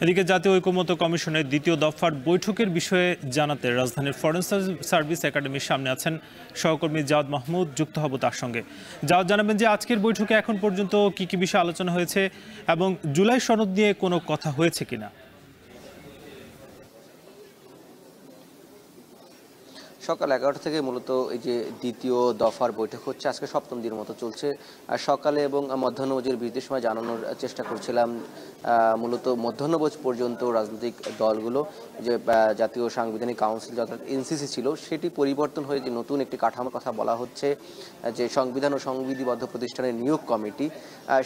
এদিকে জাতীয় ঐকমত্য কমিশনের দ্বিতীয় দফার বৈঠকের বিষয়ে জানাতে রাজধানীর ফরেন সার্ভিস একাডেমির সামনে আছেন সহকর্মী জাওয়াদ মাহমুদ। যুক্ত হব তার সঙ্গে। জাওয়াদ, জানাবেন যে আজকের বৈঠকে এখন পর্যন্ত কি কি বিষয়ে আলোচনা হয়েছে এবং জুলাই সনদ নিয়ে কোনো কথা হয়েছে কিনা? সকাল 11টা থেকে মূলত এই যে দ্বিতীয় দফার বৈঠক হচ্ছে, আজকে সপ্তম দিনের মতো চলছে। আর সকালে এবং মধ্যাহ্নভোজের বিরতির সময় জানানোর চেষ্টা করছিলাম মূলত মধ্যাহ্নভোজ পর্যন্ত রাজনৈতিক দলগুলো যে জাতীয় সাংবিধানিক কাউন্সিল অর্থাৎ এনসিসি ছিল, সেটি পরিবর্তন হয়ে যে নতুন একটি কাঠামোর কথা বলা হচ্ছে, যে সংবিধান ও সংবিধিবদ্ধ প্রতিষ্ঠানের নিয়োগ কমিটি,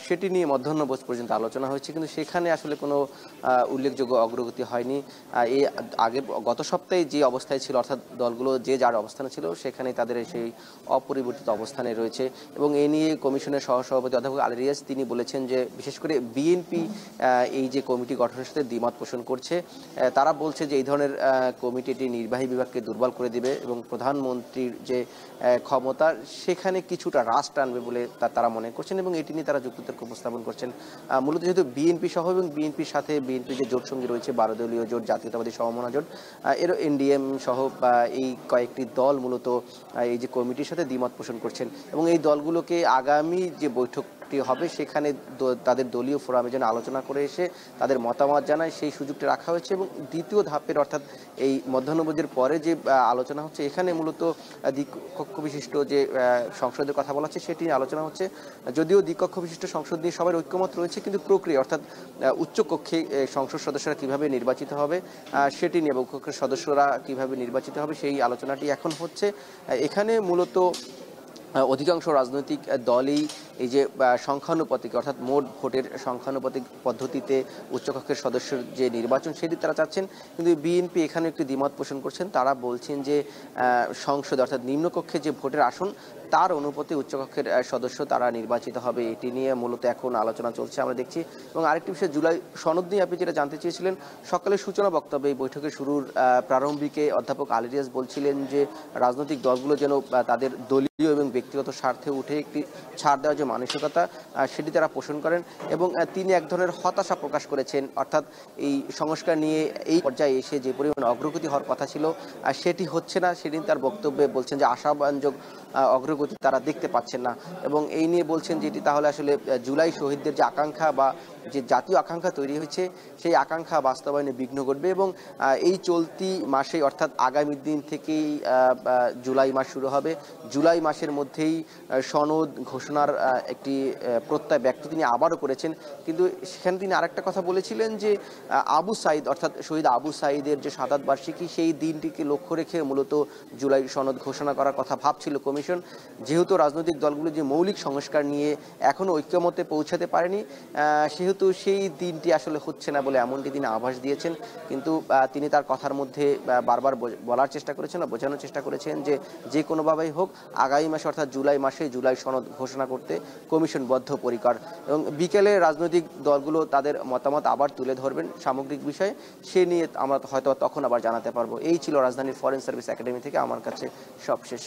সেটি নিয়ে মধ্যাহ্নভোজ পর্যন্ত আলোচনা হয়েছে। কিন্তু সেখানে আসলে কোনো উল্লেখযোগ্য অগ্রগতি হয়নি। এই গত সপ্তাহে যে অবস্থায় ছিল, অর্থাৎ দলগুলো যে যার অবস্থানে ছিল সেখানে তাদের সেই অপরিবর্তিত অবস্থানে রয়েছে। এবং এ নিয়ে কমিশনের সহসভাপতি অধ্যাপক আলী রিয়াজ তিনি বলেছেন যে বিশেষ করে বিএনপি এই যে কমিটি গঠনের সাথে দ্বিমত পোষণ করছে। তারা বলছে যে এই ধরনের কমিটিটি নির্বাহী বিভাগকে দুর্বল করে দিবে এবং প্রধানমন্ত্রীর যে ক্ষমতা সেখানে কিছুটা হ্রাস টানবে বলে তারা মনে করছেন, এবং এটি নিয়ে তারা যুক্তিতর্ক উপস্থাপন করছেন। মূলত যেহেতু বিএনপি সহ এবং বিএনপির সাথে বিএনপির যে জোট সঙ্গী রয়েছে 12 দলীয় জোট, জাতীয়তাবাদী সমমনা জোট, এর এনডিএম সহ এই কয়েকটি দল মূলত এই যে কমিটির সাথে দ্বিমত পোষণ করছেন, এবং এই দলগুলোকে আগামী যে বৈঠকটি হবে সেখানে তাদের দলীয় ফোরামে যেন আলোচনা করে এসে তাদের মতামত জানায় সেই সুযোগটি রাখা হয়েছে। এবং দ্বিতীয় ধাপের অর্থাৎ এই মধ্যাহ্নভোজের পরে যে আলোচনা হচ্ছে, এখানে মূলত দ্বিকক্ষ বিশিষ্ট যে সংসদের কথা বলা হচ্ছে সেটি নিয়ে আলোচনা হচ্ছে। যদিও দ্বিকক্ষ বিশিষ্ট সংসদ নিয়ে সবার ঐক্যমত রয়েছে, কিন্তু প্রক্রিয়া অর্থাৎ উচ্চকক্ষে সংসদ সদস্যরা কিভাবে নির্বাচিত হবে সেটি নিয়ে, এবং কক্ষের সদস্যরা কিভাবে নির্বাচিত হবে সেই আলোচনাটি এখন হচ্ছে। এখানে মূলত অধিকাংশ রাজনৈতিক দলই এই যে সংখ্যানুপাতিক অর্থাৎ মোট ভোটের সংখ্যানুপাতিক পদ্ধতিতে উচ্চকক্ষের সদস্যের যে নির্বাচন সেটি তারা চাচ্ছেন, কিন্তু বিএনপি এখানে একটি দ্বিমত পোষণ করছেন। তারা বলছেন যে সংসদে অর্থাৎ নিম্নকক্ষে যে ভোটের আসন তার অনুপাতে উচ্চকক্ষের সদস্য তারা নির্বাচিত হবে, এটি নিয়ে মূলত এখন আলোচনা চলছে আমরা দেখছি। এবং আরেকটি বিষয় জুলাই সনদ নিয়ে আপনি যেটা জানতে চেয়েছিলেন, সকালে সূচনা বক্তব্যে এই বৈঠকের শুরুর প্রারম্ভিকে অধ্যাপক আলী রিয়াজ বলছিলেন যে রাজনৈতিক দলগুলো যেন তাদের দলীয় এবং ব্যক্তিগত স্বার্থে উঠে একটি ছাড় দেওয়ার যে মানসিকতা সেটি তারা পোষণ করেন, এবং তিনি এক ধরনের হতাশা প্রকাশ করেছেন। অর্থাৎ এই সংস্কার নিয়ে এই পর্যায়ে এসে যে পরিমাণ অগ্রগতি হওয়ার কথা ছিল সেটি হচ্ছে না। সেদিন তার বক্তব্যে বলছেন যে আশাব্যঞ্জক অগ্রগতি তারা দেখতে পাচ্ছেন না, এবং এই নিয়ে বলছেন যে এটি তাহলে আসলে জুলাই শহীদদের যে আকাঙ্ক্ষা বা যে জাতীয় আকাঙ্ক্ষা তৈরি হয়েছে সেই আকাঙ্ক্ষা বাস্তবায়নে বিঘ্ন ঘটবে। এবং এই চলতি মাসে অর্থাৎ আগামী দিন থেকেই জুলাই মাস শুরু হবে, জুলাই মাসের মধ্যেই সনদ ঘোষণার একটি প্রত্যয় ব্যক্ত তিনি আবারও করেছেন। কিন্তু সেখানে তিনি আরেকটা কথা বলেছিলেন যে আবু সাঈদ অর্থাৎ শহীদ আবু সাঈদের যে শাহাদাত বার্ষিকী সেই দিনটিকে লক্ষ্য রেখে মূলত জুলাই সনদ ঘোষণা করার কথা ভাবছিল কমিশন। যেহেতু রাজনৈতিক দলগুলো যে মৌলিক সংস্কার নিয়ে এখনও ঐক্যমতে পৌঁছাতে পারেনি, সেহেতু সেই দিনটি আসলে হচ্ছে না বলে এমনটি তিনি আভাস দিয়েছেন। কিন্তু তিনি তার কথার মধ্যে বারবার বলার চেষ্টা করেছেন বা বোঝানোর চেষ্টা করেছেন যে যে কোনোভাবেই হোক আগামী মাসে অর্থাৎ জুলাই মাসে জুলাই সনদ ঘোষণা করতে কমিশন বদ্ধপরিকর। এবং বিকেলে রাজনৈতিক দলগুলো তাদের মতামত আবার তুলে ধরবেন সামগ্রিক বিষয়ে, সে নিয়ে আমরা হয়তো তখন আবার জানাতে পারবো। এই ছিল রাজধানীর ফরেন সার্ভিস একাডেমি থেকে আমার কাছে সবশেষ।